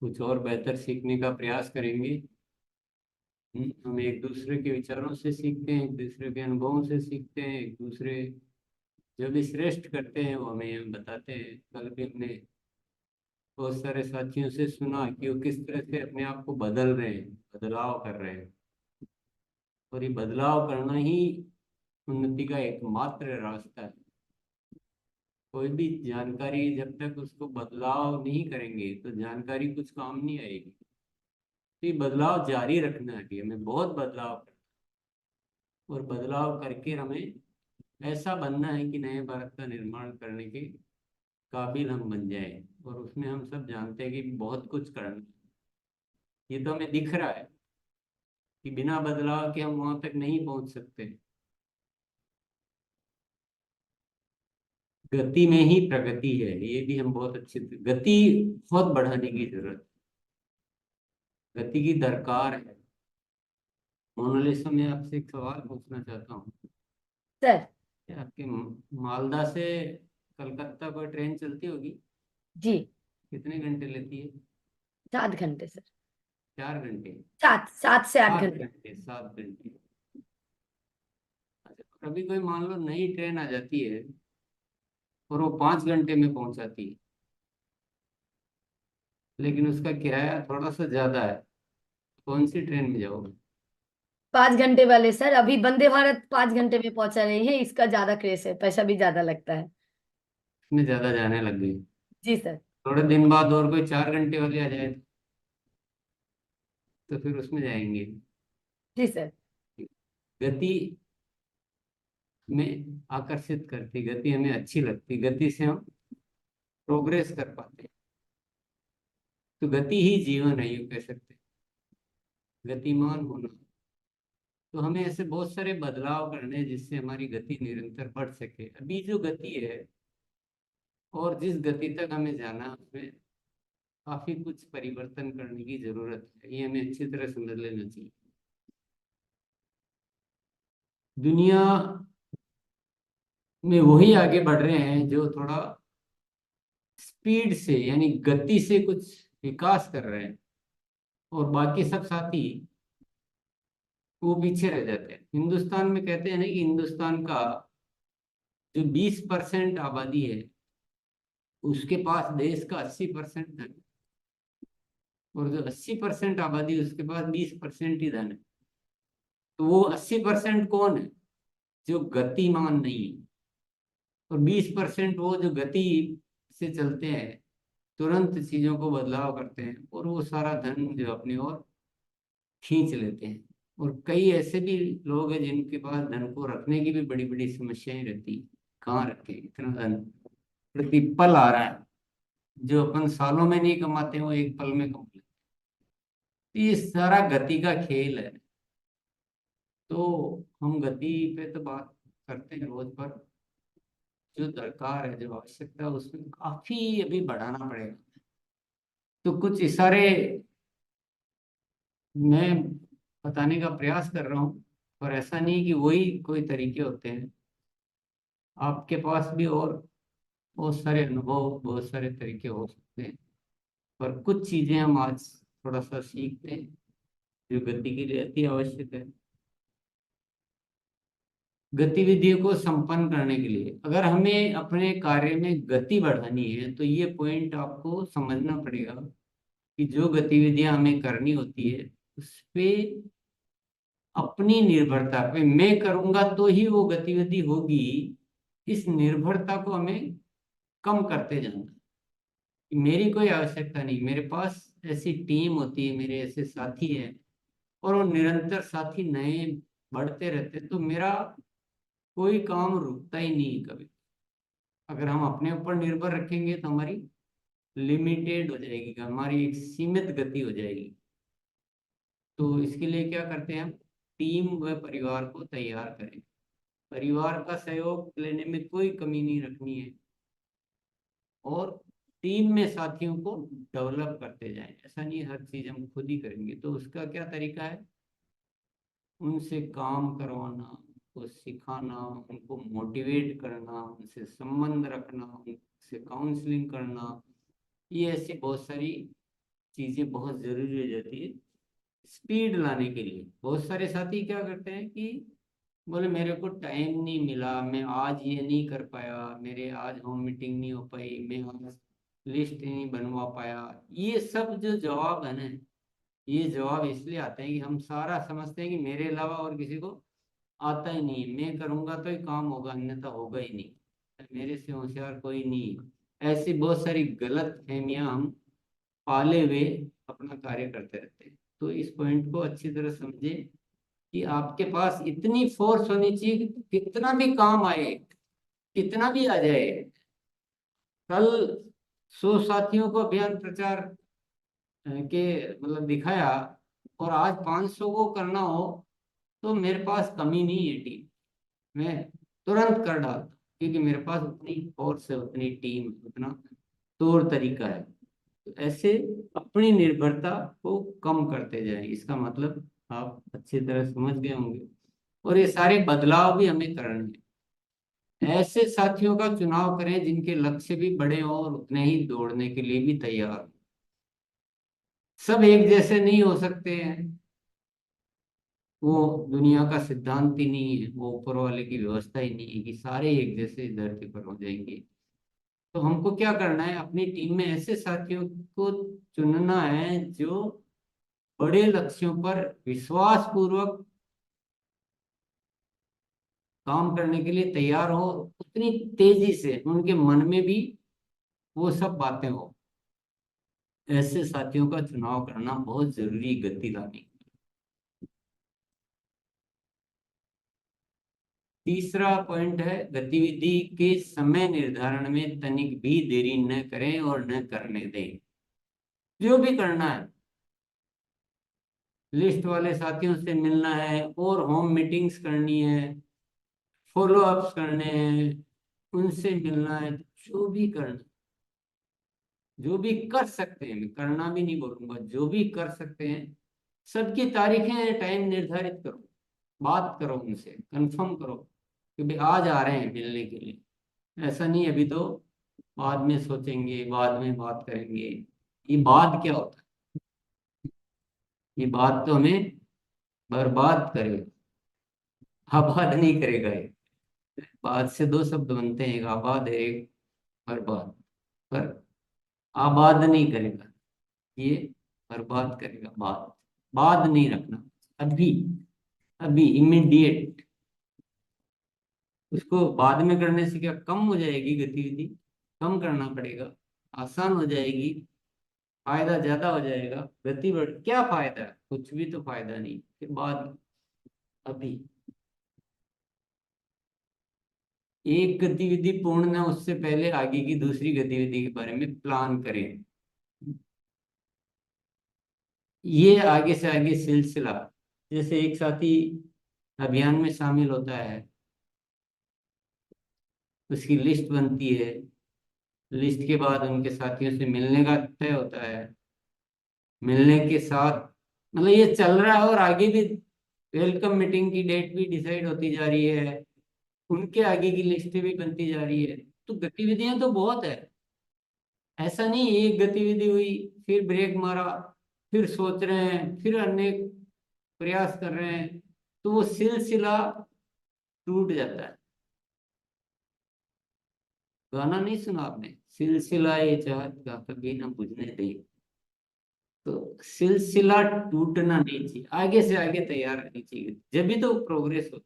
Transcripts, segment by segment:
कुछ और बेहतर सीखने का प्रयास करेंगे। हम एक दूसरे के विचारों से सीखते हैं, एक दूसरे के अनुभवों से सीखते हैं, एक दूसरे जो भी श्रेष्ठ करते हैं वो हमें बताते हैं। कल भी हमने बहुत सारे साथियों से सुना कि वो किस तरह से अपने आप को बदल रहे हैं, बदलाव कर रहे हैं। और ये बदलाव करना ही उन्नति का एकमात्र रास्ता है। कोई भी जानकारी जब तक उसको बदलाव नहीं करेंगे तो जानकारी कुछ काम नहीं आएगी। तो ये बदलाव जारी रखना है कि हमें बहुत बदलाव करना है। और बदलाव करके हमें ऐसा बनना है कि नए भारत का निर्माण करने के काबिल हम बन जाएं। और उसमें हम सब जानते हैं कि बहुत कुछ करना है। ये तो हमें दिख रहा है कि बिना बदलाव के हम वहां तक नहीं पहुंच सकते। गति में ही प्रगति है, ये भी हम बहुत अच्छे से गति बहुत बढ़ाने की जरूरत है, गति की दरकार है। मोनालिसा, मैं आपसे एक सवाल पूछना चाहता हूँ। सर। क्या आपके मालदा से कलकत्ता कोई ट्रेन चलती होगी? जी। कितने घंटे लेती है? 7 घंटे सर। 4 घंटे? 7 से 8 घंटे। 8 घंटे, 7 घंटे। अच्छा, कभी कोई मान लो नई ट्रेन आ जाती है और वो 5 घंटे में पहुंचाती है, लेकिन उसका किराया थोड़ा सा ज्यादा है, कौन सी ट्रेन में जाओगे? 5 घंटे वाले सर, अभी वंदे भारत 5 घंटे में पहुंचा रही है, इसका ज्यादा क्रेज है, पैसा भी ज्यादा लगता है। इसमें ज्यादा जाने लग गई। जी सर। थोड़े दिन बाद और कोई 4 घंटे वाली आ जाए तो फिर उसमें जाएंगे। जी सर। गति में आकर्षित करती, गति हमें अच्छी लगती, गति से हम प्रोग्रेस कर पाते हैं। तो गति ही जीवन है, यूं कह सकते हैं, गतिमान होना। तो हमें ऐसे बहुत सारे बदलाव करने हैं जिससे हमारी गति निरंतर बढ़ सके। अभी जो गति है और जिस गति तक हमें जाना है, उसमें काफी कुछ परिवर्तन करने की जरूरत है। ये हमें अच्छी तरह समझ लेना चाहिए। दुनिया में वही आगे बढ़ रहे हैं जो थोड़ा स्पीड से यानी गति से कुछ विकास कर रहे हैं, और बाकी सब साथी वो पीछे रह जाते हैं। हिंदुस्तान में कहते हैं ना कि हिंदुस्तान का जो 20% आबादी है, उसके पास देश का 80% धन है। और जो 80% आबादी, उसके पास 20% ही धन है। तो वो 80% कौन है? जो गतिमान नहीं है। और 20% वो जो गति से चलते हैं, तुरंत चीजों को बदलाव करते हैं, और वो सारा धन जो अपनी ओर खींच लेते हैं। और कई ऐसे भी लोग हैं जिनके पास धन को रखने की भी बड़ी बड़ी समस्याएं रहती है। कहाँ रखे इतना धन? प्रतिपल आ रहा है, जो अपन सालों में नहीं कमाते हैं वो एक पल में कमा लेते हैं। तो ये सारा गति का खेल है। तो हम गति पे तो बात करते हैं रोज, पर जो दरकार है, जो आवश्यकता है, उसमें काफी अभी बढ़ाना पड़ेगा। तो कुछ इशारे मैं बताने का प्रयास कर रहा हूँ, और ऐसा नहीं कि वही कोई तरीके होते हैं। आपके पास भी और बहुत सारे अनुभव, बहुत सारे तरीके हो सकते हैं। पर कुछ चीजें हम आज थोड़ा सा सीखते हैं जो गति के लिए अति आवश्यक है। गतिविधियों को संपन्न करने के लिए अगर हमें अपने कार्य में गति बढ़ानी है, तो ये पॉइंट आपको समझना पड़ेगा कि जो गतिविधियां हमें करनी होती है उस पे अपनी निर्भरता पे, मैं करूंगा तो ही वो गतिविधि होगी, इस निर्भरता को हमें कम करते जाना है। कि मेरी कोई आवश्यकता नहीं, मेरे पास ऐसी टीम होती है, मेरे ऐसे साथी हैं, और वो निरंतर साथी नए बढ़ते रहते हैं, तो मेरा कोई काम रुकता ही नहीं कभी। अगर हम अपने ऊपर निर्भर रखेंगे तो हमारी लिमिटेड हो जाएगी, हमारी एक सीमित गति हो जाएगी। तो इसके लिए क्या करते हैं हम? टीम व परिवार को तैयार करें। परिवार का सहयोग लेने में कोई कमी नहीं रखनी है, और टीम में साथियों को डेवलप करते जाएं। ऐसा नहीं हर चीज हम खुद ही करेंगे। तो उसका क्या तरीका है? उनसे काम करवाना, उनको सिखाना, उनको मोटिवेट करना, उनसे संबंध रखना, उनसे काउंसलिंग करना। ये ऐसी बहुत सारी चीजें बहुत जरूरी हो जाती है स्पीड लाने के लिए। बहुत सारे साथी क्या करते हैं कि बोले मेरे को टाइम नहीं मिला, मैं आज ये नहीं कर पाया, मेरे आज होम मीटिंग नहीं हो पाई, मैं आज लिस्ट नहीं बनवा पाया। ये सब जो जवाब है ना, ये जवाब इसलिए आते हैं कि हम सारा समझते हैं कि मेरे अलावा और किसी को आता ही नहीं, मैं करूंगा तो ही काम होगा, अन्यथा होगा ही नहीं, मेरे से होशियार कोई नहीं है। ऐसी बहुत सारी गलत फहमियां हम पाले हुए अपना कार्य करते रहते हैं। तो इस पॉइंट को अच्छी तरह समझे कि आपके पास इतनी फोर्स होनी चाहिए कि कितना भी काम आए, कितना भी आ जाए। कल 100 साथियों को अभियान प्रचार के मतलब दिखाया, और आज 500 को करना हो, तो मेरे पास कमी नहीं है टीम, मैं तुरंत कर डालता, क्योंकि मेरे पास उतनी फोर्स है, उतनी टीम, उतना तौर तरीका है। तो ऐसे अपनी निर्भरता को कम करते जाएं, इसका मतलब आप अच्छी तरह समझ गए होंगे। और ये सारे बदलाव भी हमें करने हैं। ऐसे साथियों का चुनाव करें जिनके लक्ष्य भी बड़े हों और उतने ही दौड़ने के लिए भी तैयार हों। सब एक जैसे नहीं हो सकते हैं, वो दुनिया का सिद्धांत ही नहीं है, वो ऊपर वाले की व्यवस्था ही नहीं है कि सारे एक जैसे इस धरती पर हो जाएंगे। तो हमको क्या करना है, अपनी टीम में ऐसे साथियों को चुनना है जो बड़े लक्ष्यों पर विश्वास पूर्वक काम करने के लिए तैयार हो, उतनी तेजी से उनके मन में भी वो सब बातें हो। ऐसे साथियों का चुनाव करना बहुत जरूरी है गति लाने के लिए। तीसरा पॉइंट है, गतिविधि के समय निर्धारण में तनिक भी देरी न करें और न करने दें। जो भी करना है, लिस्ट वाले साथियों से मिलना है और होम मीटिंग्स करनी है, फॉलो अप्स करने हैं, उनसे मिलना है, जो भी करना, जो भी कर सकते हैं, मैं करना भी नहीं बोलूंगा, जो भी कर सकते हैं, सबकी तारीखें टाइम निर्धारित करो, बात करो उनसे, कंफर्म करो कि भाई आज आ रहे हैं मिलने के लिए। ऐसा नहीं अभी तो बाद में सोचेंगे, बाद में बात करेंगे। ये बाद क्या होता है, ये बात तो हमें बर्बाद करेगा, आबाद नहीं करेगा ये। बाद से दो शब्द बनते हैं, एक आबाद है, एक बर्बाद। पर आबाद नहीं करेगा ये, बर्बाद करेगा। बाद बाद नहीं रखना, अभी, अभी इमीडिएट। उसको बाद में करने से क्या कम हो जाएगी गतिविधि, कम करना पड़ेगा, आसान हो जाएगी, फायदा ज्यादा हो जाएगा, गति बढ़, क्या फायदा है, कुछ भी तो फायदा नहीं, फिर बाद। अभी एक गतिविधि पूर्ण ना उससे पहले आगे की दूसरी गतिविधि के बारे में प्लान करें। ये आगे से आगे सिलसिला, जैसे एक साथी अभियान में शामिल होता है, उसकी लिस्ट बनती है, लिस्ट के बाद उनके साथियों से मिलने का तय होता है, मिलने के साथ मतलब ये चल रहा है, और आगे भी वेलकम मीटिंग की डेट भी डिसाइड होती जा रही है, उनके आगे की लिस्ट भी बनती जा रही है। तो गतिविधियां तो बहुत है, ऐसा नहीं एक गतिविधि हुई फिर ब्रेक मारा, फिर सोच रहे हैं, फिर अन्य प्रयास कर रहे हैं, तो वो सिलसिला टूट जाता है। गाना नहीं सुना आपने, सिलसिला ये चाहत का कभी ना बुझने दे। तो सिलसिला टूटना नहीं चाहिए, आगे से आगे तैयार रहनी चाहिए, जब भी तो प्रोग्रेस होती।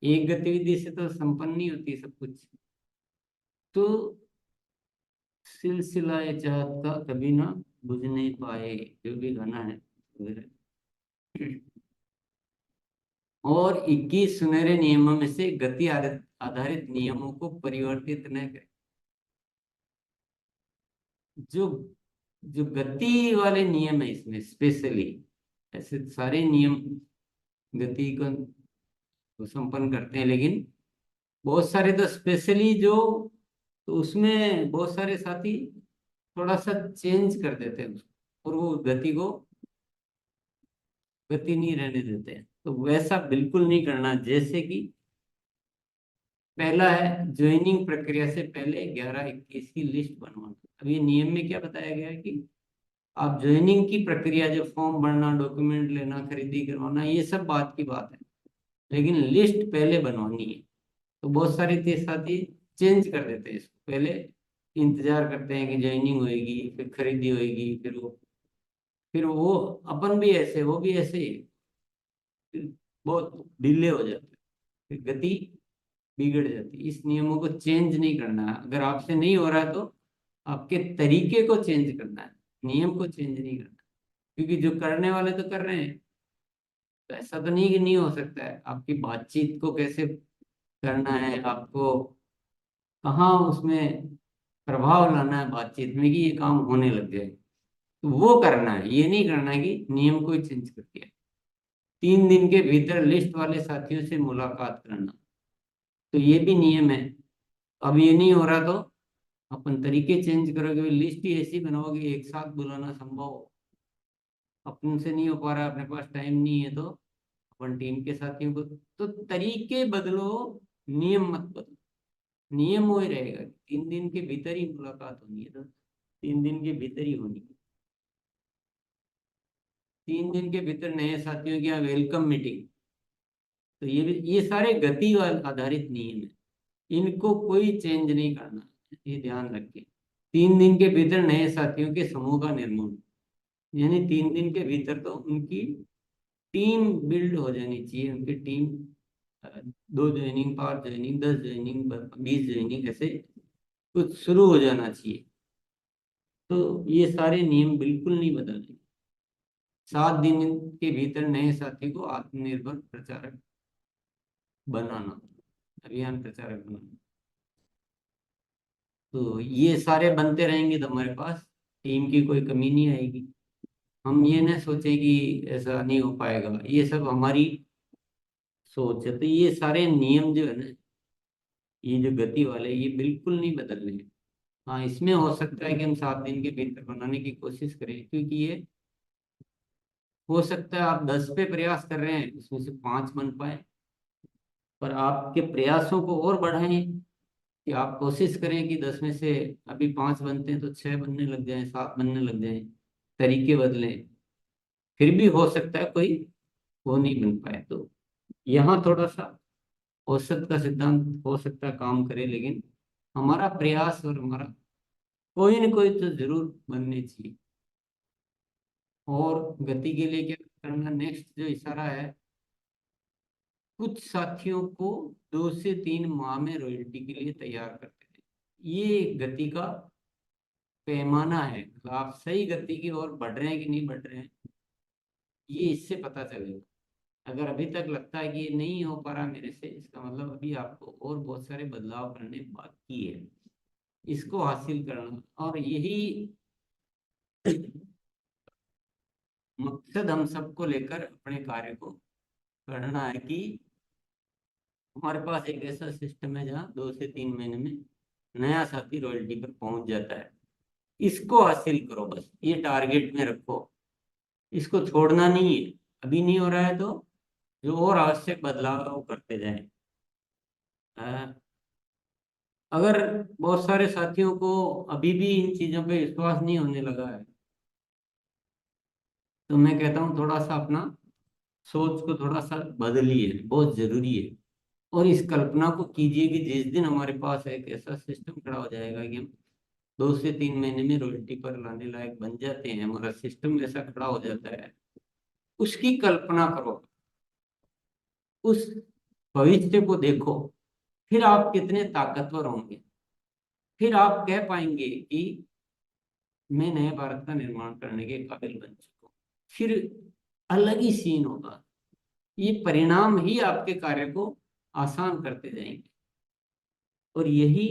एक गतिविधि से तो संपन्न नहीं होती सब कुछ। तो सिलसिला ये चाहत का कभी ना बुझने पाए, जो भी गाना है वगैरह। और 21 सुनहरे नियमों में से गति आधारित आधारित नियमों को परिवर्तित न करें। जो जो गति वाले नियम है इसमें स्पेशली, ऐसे सारे नियम गति को संपन्न करते हैं, लेकिन बहुत सारे तो स्पेशली जो, तो उसमें बहुत सारे साथी थोड़ा सा चेंज कर देते हैं उसको, और वो गति को गति नहीं रहने देते हैं। तो वैसा बिल्कुल नहीं करना। जैसे कि पहला है, ज्वाइनिंग प्रक्रिया से पहले 11-21 की लिस्ट बनवाना। अब ये नियम में क्या बताया गया है कि आप ज्वाइनिंग की प्रक्रिया, जो फॉर्म भरना, डॉक्यूमेंट लेना, खरीदी करवाना, ये सब बात की बात है, लेकिन लिस्ट पहले बनवानी है। तो बहुत सारे साथी चेंज कर देते हैं इसको, पहले इंतजार करते हैं कि ज्वाइनिंग होएगी, फिर खरीदी होएगी, फिर वो अपन भी ऐसे, वो भी ऐसे ही, फिर बहुत डिले हो जाता है, फिर गति बिगड़ जाती है। इस नियमों को चेंज नहीं करना है। अगर आपसे नहीं हो रहा है तो आपके तरीके को चेंज करना है, नियम को चेंज नहीं करना। क्योंकि जो करने वाले तो कर रहे हैं, तो ऐसा तो नहीं कि नहीं हो सकता है। आपकी बातचीत को कैसे करना है, आपको कहाँ उसमें प्रभाव लाना है बातचीत में कि ये काम होने लग जाए, तो वो करना है। ये नहीं करना है कि नियम को ही चेंज कर दिया। 3 दिन के भीतर लिस्ट वाले साथियों से मुलाकात करना, तो ये भी नियम है। अब ये नहीं हो रहा तो अपन तरीके चेंज करोगे, लिस्ट ही ऐसी बनाओगे एक साथ बुलाना संभव हो, अपन से नहीं हो पा रहा, अपने पास टाइम नहीं है, तो अपन टीम के साथियों को, तो तरीके बदलो, नियम मत बदलो। नियम वो ही रहेगा कि 3 दिन के भीतर ही मुलाकात होनी है, तो 3 दिन के भीतर ही होनी है। 3 दिन के भीतर नए साथियों की यहाँ वेलकम मीटिंग। तो ये सारे गति आधारित नियम है, इनको कोई चेंज नहीं करना, ये ध्यान रखिए। 3 दिन के भीतर नए साथियों के समूह का निर्माण, यानी 3 दिन के भीतर तो उनकी टीम बिल्ड हो जानी चाहिए। उनकी team 2 joining, 5 joining, 10 joining, 20 joining, ऐसे कुछ शुरू हो जाना चाहिए। तो ये सारे नियम बिल्कुल नहीं बदलने। 7 दिन के भीतर नए साथी को आत्मनिर्भर प्रचारक बनाना, अभियान प्रचारक बनाना। तो ये सारे बनते रहेंगे तो हमारे पास टीम की कोई कमी नहीं आएगी। हम ये ना सोचे कि ऐसा नहीं हो पाएगा, ये सब हमारी सोच है। तो ये सारे नियम जो है ना, ये जो गति वाले, ये बिल्कुल नहीं बदलने हैं। हाँ, इसमें हो सकता है कि हम 7 दिन के भीतर बनाने की कोशिश करें, क्योंकि ये हो सकता है आप 10 पे प्रयास कर रहे हैं, उसमें से 5 बन पाए। पर आपके प्रयासों को और बढ़ाएं, कि आप कोशिश करें कि 10 में से अभी 5 बनते हैं तो 6 बनने लग जाएं, 7 बनने लग जाएं। तरीके बदलें, फिर भी हो सकता है कोई वो नहीं बन पाए। तो यहाँ थोड़ा सा औसत का सिद्धांत हो सकता है काम करे, लेकिन हमारा प्रयास और हमारा कोई न कोई तो जरूर बनने चाहिए। और गति के लिए क्या करना, नेक्स्ट जो इशारा है, कुछ साथियों को 2 से 3 माह में रॉयल्टी के लिए तैयार करते थे। ये गति का पैमाना है, मतलब आप सही गति की ओर बढ़ रहे हैं कि नहीं बढ़ रहे हैं, ये इससे पता चलेगा। अगर अभी तक लगता है कि ये नहीं हो पा रहा मेरे से, इसका मतलब अभी आपको और बहुत सारे बदलाव करने बाकी है, इसको हासिल करना। और यही मकसद हम सबको लेकर अपने कार्य को करना है, कि हमारे पास एक ऐसा सिस्टम है जहाँ 2 से 3 महीने में नया साथी रॉयल्टी पर पहुंच जाता है। इसको हासिल करो, बस ये टारगेट में रखो, इसको छोड़ना नहीं है। अभी नहीं हो रहा है तो जो और आवश्यक बदलाव है वो करते जाएं। अगर बहुत सारे साथियों को अभी भी इन चीजों पे विश्वास नहीं होने लगा है, तो मैं कहता हूँ थोड़ा सा अपना सोच को थोड़ा सा बदलिए, बहुत जरूरी है। और इस कल्पना को कीजिए कि जिस दिन हमारे पास एक ऐसा सिस्टम खड़ा हो जाएगा कि हम 2 से 3 महीने में रॉयल्टी पर लाने लायक बन जाते हैं, हमारा सिस्टम ऐसा खड़ा हो जाता है, उसकी कल्पना करो, उस भविष्य को देखो, फिर आप कितने ताकतवर होंगे। फिर आप कह पाएंगे कि मैं नए भारत का निर्माण करने के काबिल बन चुका हूँ। फिर अलग ही सीन होगा। ये परिणाम ही आपके कार्य को आसान करते जाएंगे। और यही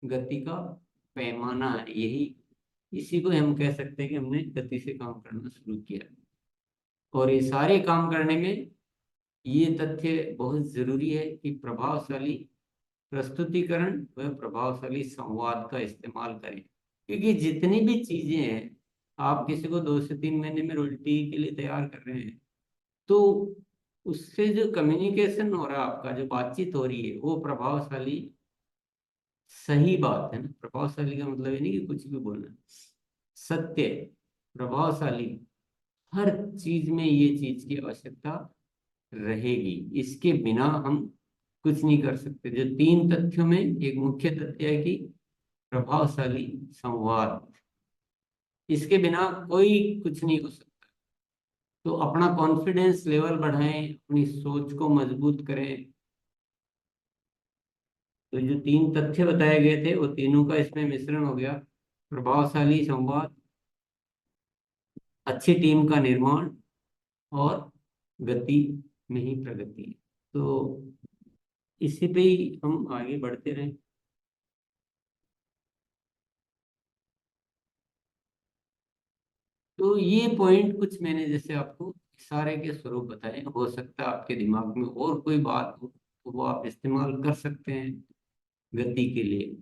गति का पैमाना है, यही इसी को हम कह सकते हैं कि हमने गति से काम करना शुरू किया। और ये सारे काम करने में ये तथ्य बहुत जरूरी है कि प्रभावशाली प्रस्तुतिकरण व प्रभावशाली संवाद का इस्तेमाल करें। क्योंकि जितनी भी चीजें हैं, आप किसी को 2 से 3 महीने में रॉयल्टी के लिए तैयार कर रहे हैं, तो उससे जो कम्युनिकेशन हो रहा है, आपका जो बातचीत हो रही है, वो प्रभावशाली, सही बात है ना। प्रभावशाली का मतलब ये नहीं कि कुछ भी बोलना, सत्य, प्रभावशाली, हर चीज में ये चीज की आवश्यकता रहेगी। इसके बिना हम कुछ नहीं कर सकते। जो तीन तथ्यों में एक मुख्य तथ्य है कि प्रभावशाली संवाद, इसके बिना कोई कुछ नहीं हो सकता। तो अपना कॉन्फिडेंस लेवल बढ़ाएं, अपनी सोच को मजबूत करें। तो जो तीन तथ्य बताए गए थे वो तीनों का इसमें मिश्रण हो गया। प्रभावशाली संवाद, अच्छी टीम का निर्माण, और गति में ही प्रगति। तो इसी पे ही हम आगे बढ़ते रहें। तो ये पॉइंट कुछ मैंने जैसे आपको इशारे के स्वरूप बताए, हो सकता है आपके दिमाग में और कोई बात हो तो वो आप इस्तेमाल कर सकते हैं गति के लिए।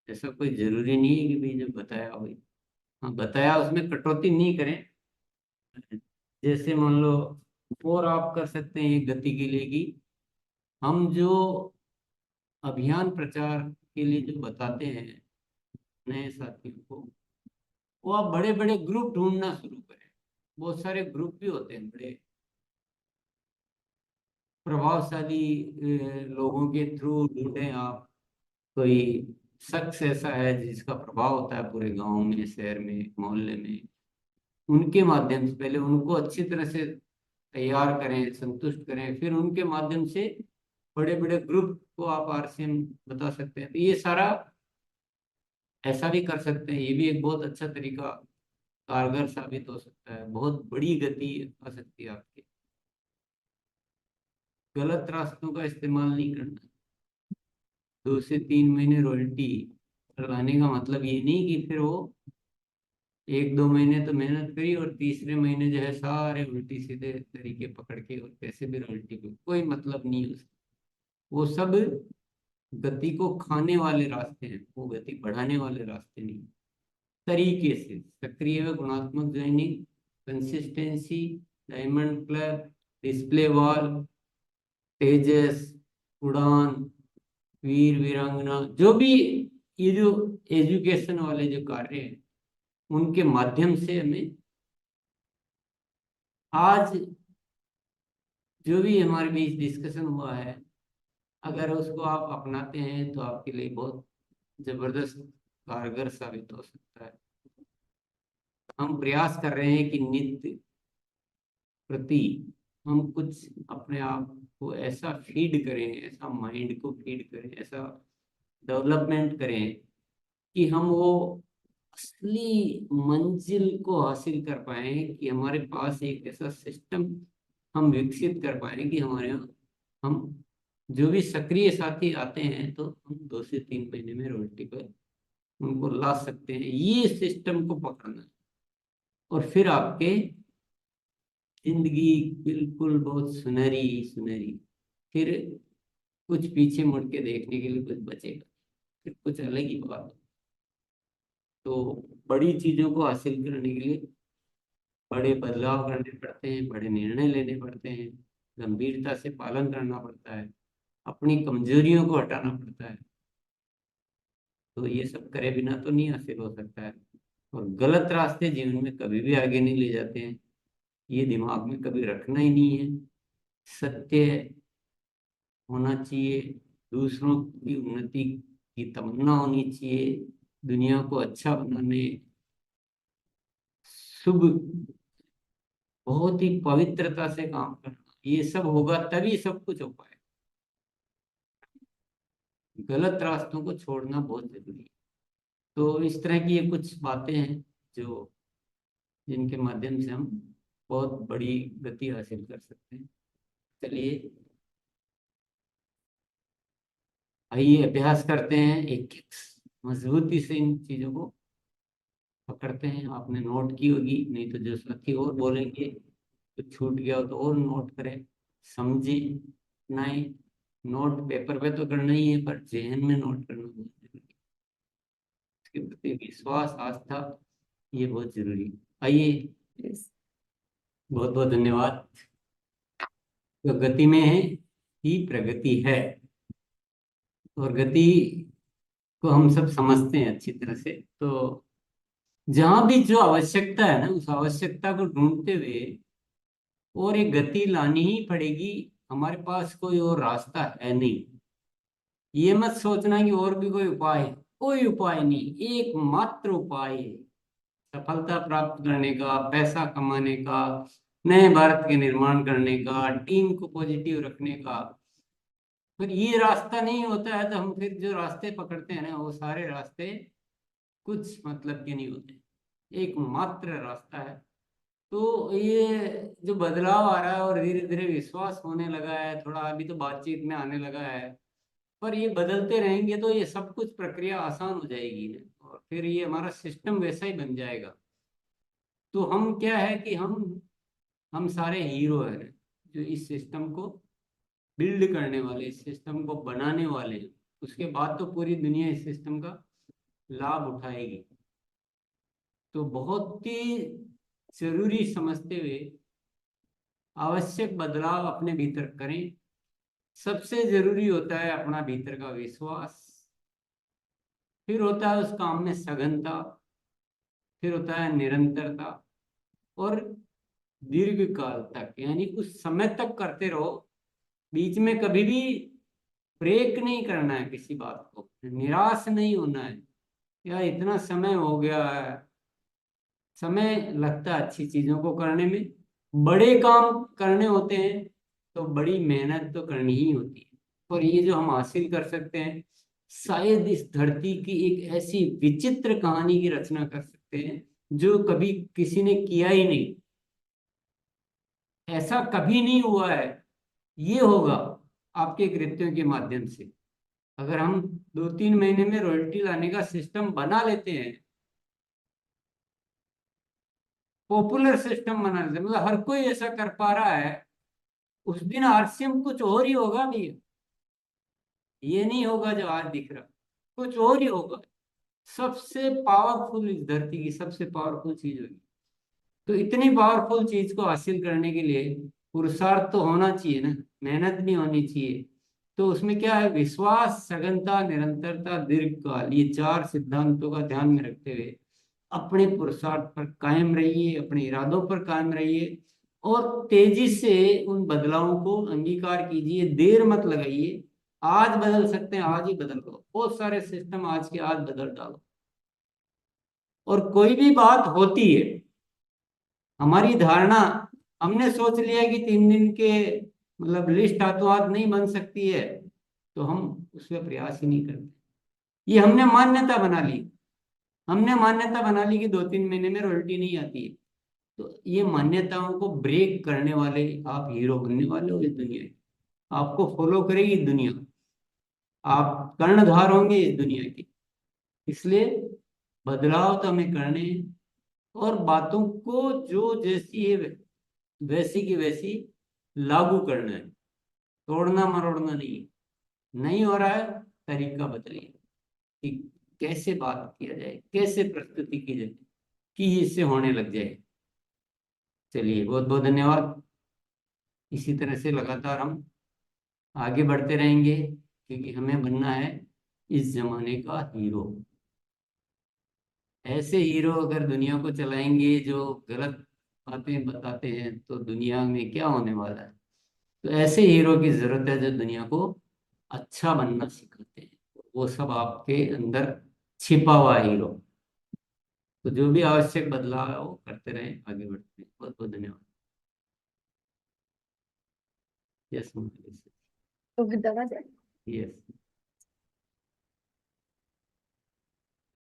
ऐसा कोई जरूरी नहीं है कि भाई जो बताया हो। हाँ, बताया उसमें कटौती नहीं करें। जैसे मान लो, और आप कर सकते हैं ये गति के लिए कि हम जो अभियान प्रचार के लिए जो बताते हैं नए साथियों को, वो आप बड़े बड़े ग्रुप ढूंढना शुरू करें। बहुत सारे ग्रुप भी होते हैं बड़े प्रभावशाली लोगों के थ्रू ढूंढें आप। कोई शख्स ऐसा है जिसका प्रभाव होता है पूरे गांव में, शहर में, मोहल्ले में, उनके माध्यम से पहले उनको अच्छी तरह से तैयार करें, संतुष्ट करें, फिर उनके माध्यम से बड़े बड़े ग्रुप को आप आरसीएम बता सकते हैं। तो ये सारा ऐसा भी कर सकते हैं। ये भी एक बहुत अच्छा तरीका, कारगर साबित हो सकता है। बहुत बड़ी गति आ सकती है आपकी। गलत रास्तों का इस्तेमाल नहीं करना। 2 से 3 महीने रॉयल्टी लगाने का मतलब ये नहीं कि फिर वो 1-2 महीने तो मेहनत करी और तीसरे महीने जो है सारे उल्टी सीधे तरीके पकड़ के और पैसे भी रॉयल्टी को, कोई मतलब नहीं है उसका। वो सब गति को खाने वाले रास्ते हैं, वो गति बढ़ाने वाले रास्ते नहीं। तरीके से सक्रिय व गुणात्मक joining, consistency, diamond club, display wall, Tejas, Udaan, वीर वीरांगना, जो भी ये जो एजुकेशन वाले जो कार्य हैं उनके माध्यम से हमें आज जो भी हमारे बीच डिस्कशन हुआ है, अगर उसको आप अपनाते हैं तो आपके लिए बहुत जबरदस्त कारगर साबित हो सकता है। हम प्रयास कर रहे हैं कि नित्य प्रति हम कुछ अपने आप को ऐसा फीड करें, ऐसा माइंड को फीड करें, ऐसा डेवलपमेंट करें कि हम वो असली मंजिल को हासिल कर पाए, कि हमारे पास एक ऐसा सिस्टम हम विकसित कर पाए कि हमारे यहाँ हम जो भी सक्रिय साथी आते हैं तो हम 2 से 3 महीने में रोटी पर उनको ला सकते हैं। ये सिस्टम को पकड़ना है। और फिर आपके जिंदगी बिल्कुल बहुत सुनहरी सुनहरी। फिर कुछ पीछे मुड़ के देखने के लिए कुछ बचेगा, फिर कुछ अलग ही बात हो। तो बड़ी चीजों को हासिल करने के लिए बड़े बदलाव करने पड़ते हैं, बड़े निर्णय लेने पड़ते हैं, गंभीरता से पालन करना पड़ता है, अपनी कमजोरियों को हटाना पड़ता है। तो ये सब करे बिना तो नहीं हासिल हो सकता है। और गलत रास्ते जीवन में कभी भी आगे नहीं ले जाते हैं, ये दिमाग में कभी रखना ही नहीं है। सत्य होना चाहिए, दूसरों की उन्नति की तमन्ना होनी चाहिए, दुनिया को अच्छा बनाने, शुभ, बहुत ही पवित्रता से काम करना, ये सब होगा तभी सब कुछ हो पाए। गलत रास्तों को छोड़ना बहुत जरूरी है। तो इस तरह की ये कुछ बातें हैं जो, जिनके माध्यम से हम बहुत बड़ी गति हासिल कर सकते हैं। चलिए आइए अभ्यास करते हैं, एक एक मजबूती से इन चीजों को पकड़ते हैं। आपने नोट की होगी, नहीं तो जो साथी और बोलेंगे तो छूट गया हो तो और नोट करें, समझे, अपनाएं। नोट पेपर पे तो करना ही है, पर जहन में नोट करना बहुत जरूरी है। इसके प्रति विश्वास, आस्था, ये बहुत जरूरी है। आइए, Yes. बहुत बहुत धन्यवाद। तो गति में है ही प्रगति है। और गति को हम सब समझते हैं अच्छी तरह से। तो जहां भी जो आवश्यकता है ना, उस आवश्यकता को ढूंढते हुए और एक गति लानी ही पड़ेगी। हमारे पास कोई और रास्ता है नहीं। ये मत सोचना कि और भी कोई उपाय है। कोई उपाय नहीं, एकमात्र उपाय है सफलता प्राप्त करने का, पैसा कमाने का, नए भारत के निर्माण करने का, टीम को पॉजिटिव रखने का। फिर ये रास्ता नहीं होता है तो हम फिर जो रास्ते पकड़ते हैं ना, वो सारे रास्ते कुछ मतलब के नहीं होते। एकमात्र रास्ता है। तो ये जो बदलाव आ रहा है और धीरे धीरे विश्वास होने लगा है, थोड़ा अभी तो बातचीत में आने लगा है, पर ये बदलते रहेंगे तो ये सब कुछ प्रक्रिया आसान हो जाएगी और फिर ये हमारा सिस्टम वैसा ही बन जाएगा। तो हम क्या है कि हम सारे हीरो हैं जो इस सिस्टम को बिल्ड करने वाले, इस सिस्टम को बनाने वाले हैं। उसके बाद तो पूरी दुनिया इस सिस्टम का लाभ उठाएगी। तो बहुत ही जरूरी समझते हुए आवश्यक बदलाव अपने भीतर करें। सबसे जरूरी होता है अपना भीतर का विश्वास, फिर होता है उस काम में सघनता, फिर होता है निरंतरता, और दीर्घ काल तक, यानी उस समय तक करते रहो। बीच में कभी भी ब्रेक नहीं करना है, किसी बात को निराश नहीं होना है। या इतना समय हो गया है, समय लगता है अच्छी चीजों को करने में। बड़े काम करने होते हैं तो बड़ी मेहनत तो करनी ही होती है। और ये जो हम हासिल कर सकते हैं, शायद इस धरती की एक ऐसी विचित्र कहानी की रचना कर सकते हैं जो कभी किसी ने किया ही नहीं। ऐसा कभी नहीं हुआ है। ये होगा आपके कृत्यों के माध्यम से। अगर हम 2-3 महीने में रॉयल्टी लाने का सिस्टम बना लेते हैं, पॉपुलर सिस्टम बना लेते हैं, मतलब हर कोई ऐसा कर पा रहा है, उस दिन आरसीएम कुछ और ही होगा भैया। ये नहीं होगा जो आज दिख रहा, कुछ और ही होगा। सबसे पावरफुल, इस धरती की सबसे पावरफुल चीज होगी। तो इतनी पावरफुल चीज को हासिल करने के लिए पुरुषार्थ तो होना चाहिए ना, मेहनत भी होनी चाहिए। तो उसमें क्या है, विश्वास, सघनता, निरंतरता, दीर्घकाल, ये 4 सिद्धांतों का ध्यान में रखते हुए अपने पुरुषार्थ पर कायम रहिए, अपने इरादों पर कायम रहिए, और तेजी से उन बदलावों को अंगीकार कीजिए। देर मत लगाइए। आज बदल सकते हैं, आज ही बदल लो। बहुत सारे सिस्टम आज के आज बदल डालो। और कोई भी बात होती है, हमारी धारणा, हमने सोच लिया कि 3 दिन के मतलब लिस्ट हाथों हाथ नहीं बन सकती है, तो हम उसमें प्रयास ही नहीं करते। ये हमने मान्यता बना ली। हमने मान्यता बना ली कि 2-3 महीने में रोटी नहीं आती है। तो ये मान्यताओं को ब्रेक करने वाले आप हीरो बनने वाले हो इस दुनिया की। आपको फॉलो करेगी दुनिया, आप कर्णधार होंगे इस दुनिया की। इसलिए बदलाव तो हमें करने हैं, और बातों को जो जैसी है वैसी की वैसी लागू करना है। तोड़ना मरोड़ना नहीं है। नहीं हो रहा है, तरीका बदलिए कि कैसे बात किया जाए, कैसे प्रस्तुति की जाए कि इससे होने लग जाए। चलिए, बहुत बहुत धन्यवाद। इसी तरह से लगातार हम आगे बढ़ते रहेंगे, क्योंकि हमें बनना है इस जमाने का हीरो। ऐसे हीरो अगर दुनिया को चलाएंगे जो गलत बातें बताते हैं, तो दुनिया में क्या होने वाला है। तो ऐसे हीरो की जरूरत है जो दुनिया को अच्छा बनना सिखाते हैं। वो सब आपके अंदर छिपा हुआ हीरो। तो जो भी आवश्यक बदलाव है वो करते रहें, आगे बढ़ते हैं। बहुत बहुत धन्यवाद। यस। तो दवा यस।